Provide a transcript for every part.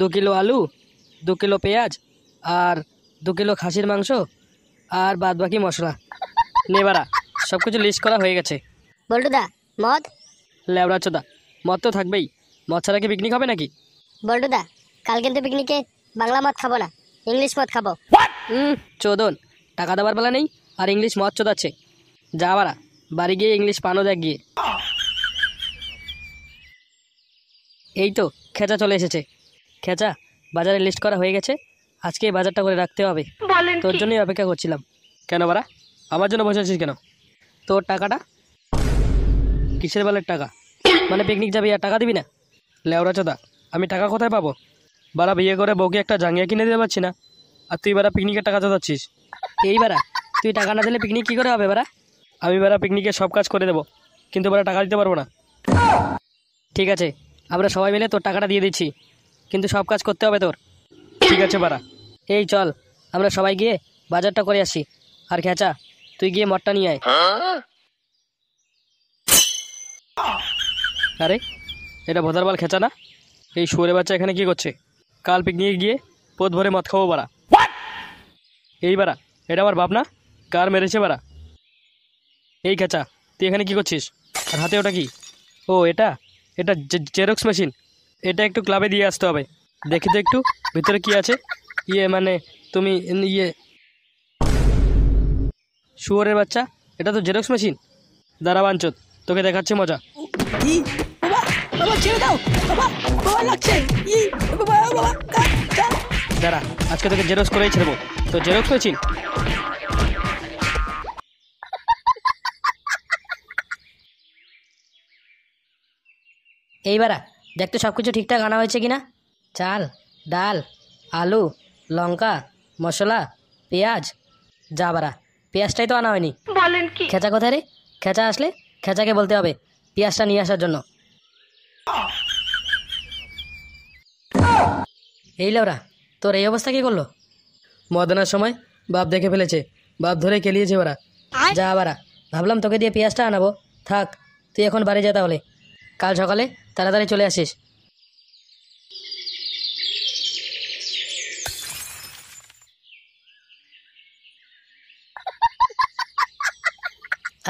2 kilo আলু, 2 kilo পেঁয়াজ, আর 2 kilo খাসির মাংস, আর বাদ বাকি মশলা। নে বাড়া, সব কিছু লিস্ট করা হয়ে গেছে। বল্টুদা মদ? লেবড়া চোদা, মদ তো থাকবেই। মদ ছাড়া কি পিকনিক হবে নাকি? বল্টুদা কাল কিন্তু পিকনিকে বাংলা মদ খাবো না, ইংলিশ মদ খাবো। চোদন, টাকা দেওয়ার বেলা নেই আর ইংলিশ মদ চোদাচ্ছে। যা বাড়া, বাড়ি গিয়ে ইংলিশ পানও দেখ গিয়ে। এই তো খেচা চলে এসেছে। খেচা, বাজারে লিস্ট করা হয়ে গেছে, আজকে এই বাজারটা করে রাখতে হবে। তোর জন্যই অপেক্ষা করছিলাম। কেন বাড়া, আমার জন্য বসে আছিস কেন? তোর টাকাটা? কিসের বেলার টাকা? মানে পিকনিক যাবি আর টাকা দিবি না? লেওড়া চোদা, আমি টাকা কোথায় পাবো? বাড়া বিয়ে করে বউকে একটা জাঙ্গিয়া কিনে দিতে পারছি না, আর তুই বাড়া পিকনিকের টাকা চাচ্ছিস? এই বাড়া, তুই টাকা না দিলে পিকনিক কী করে হবে বাড়া? আমি বাড়া পিকনিকের সব কাজ করে দেবো, কিন্তু বাড়া টাকা দিতে পারবো না। ঠিক আছে, আমরা সবাই মিলে তোর টাকাটা দিয়ে দিচ্ছি, কিন্তু সব কাজ করতে হবে তোর। ঠিক আছে বাড়া। এই চল, আমরা সবাই গিয়ে বাজারটা করে আসি। আর খেঁচা, তুই গিয়ে মদটা নিয়ে আয়। আরে, এটা ভোদারবাল খেঁচা না? এই শুয়োরে বাচ্চা এখানে কি করছে? কাল পিকনিকে গিয়ে পোত ভরে মদ খাবো বাড়া। এই বাড়া, এটা আমার বাপ না? কার মেরেছে বাড়া? এই খেঁচা, তুই এখানে কি করছিস? আর হাতে ওটা কি? ও এটা, এটা জেরক্স মেশিন। এটা একটু ক্লাবে দিয়ে আসতে হবে। দেখি তো একটু ভিতরে কি আছে। মানে তুমি শুয়োরের বাচ্চা, এটা তো জেরক্স মেশিন। দাঁড়া বাঞ্চত, তোকে দেখাচ্ছি মজা। দাঁড়া, আজকে তোকে জেরক্স করেই ছেড়বো। তো জেরক্স মেশিন, এইবারা দেখতে সব কিছু ঠিকঠাক আনা হয়েছে কিনা। চাল, ডাল, আলু, লঙ্কা, মশলা, পেঁয়াজ। যা বারা, পেঁয়াজটাই তো আনা হয়নি। বলেন কি? খেচা কোথায় রে? খেচা আসলে খেচাকে বলতে হবে পেঁয়াজটা নিয়ে আসার জন্য। এই লেওরা, তোর এই অবস্থা কি করলো? মদ আনার সময় বাপ দেখে ফেলেছে, বাপ ধরে কেলিয়েছে ওরা। যা বারা, ভাবলাম তোকে দিয়ে পেঁয়াজটা আনাবো। থাক, তুই এখন বাড়ি যা তাহলে। কাল সকালে তাড়াতাড়ি চলে আসিস।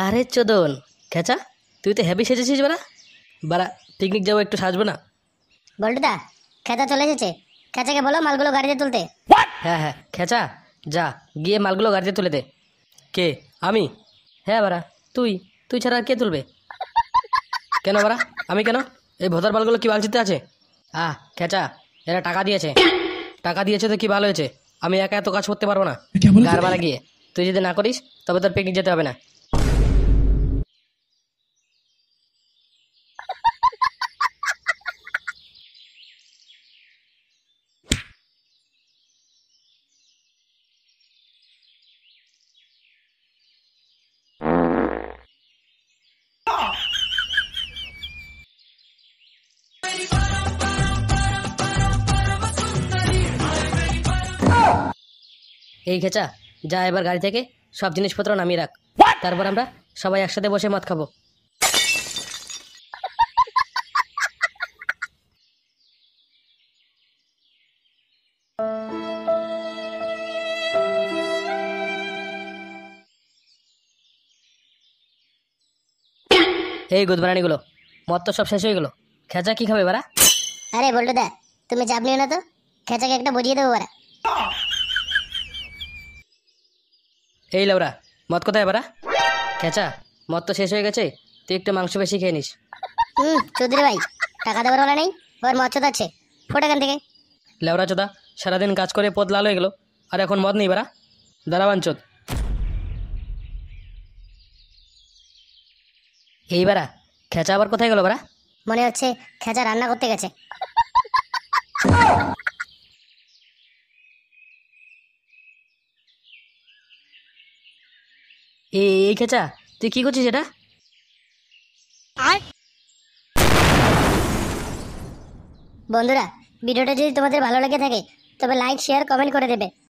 আরে চোদন, খেচা তুই তো হেভি সেজেছিস বারা। বাড়া, পিকনিক যাবো, একটু সাজবো না? বল্টুদা খেচা চলে এসেছে, খেচাকে বলো মালগুলো গাড়িতে তুলতে। হ্যাঁ হ্যাঁ, খেচা যা গিয়ে মালগুলো গাড়িতে তুলে দে। কে, আমি? হ্যাঁ বারা, তুই তুই ছাড়া আর কে তুলবে? কেন বাড়া, আমি কেন? এই ভোদার বালগুলো কি বালচিতে আছে? খেচা, এরা টাকা দিয়েছে। টাকা দিয়েছে তো কি ভালো হয়েছে, আমি একা এত কাজ করতে পারবো না। গার মারা গিয়ে তুই যদি না করিস তবে তোর পিকনিক যেতে হবে না। এই খেচা, যা এবার গাড়ি থেকে সব জিনিসপত্র নামিয়ে রাখ, তারপর আমরা সবাই একসাথে বসে মদ খাবো। এই গুদবারানিগুলো, মদ তো সব শেষ হয়ে গেলো। খেচা কি খাবে বারা? আরে বল্টুদা, তুমি চাপ নিও না তো, খেচাকে একটা বুঝিয়ে দেবো ওরা। এই লাউরা, মদ কোথায় বাড়া? খেচা, মদ তো শেষ হয়ে গেছে, তুই একটু মাংস বেশি খেয়ে নিস। চৌধুরী ভাই, টাকা দেওয়ার বেলা নেই, ওর মদ আছে, ফোট এখান থেকে। লেওরা চোদা, সারাদিন কাজ করে পদ লাল হয়ে গেল, আর এখন মদ নেই বাড়া? দাঁড়াবান চোদ। এই বারা, খেচা আবার কোথায় গেল বারা? মনে হচ্ছে খেচা রান্না করতে গেছে। এই খেচা, তুই কি করছিস এটা? বন্ধুরা, ভিডিওটা যদি তোমাদের ভালো লেগে থাকে তবে লাইক, শেয়ার, কমেন্ট করে দেবে।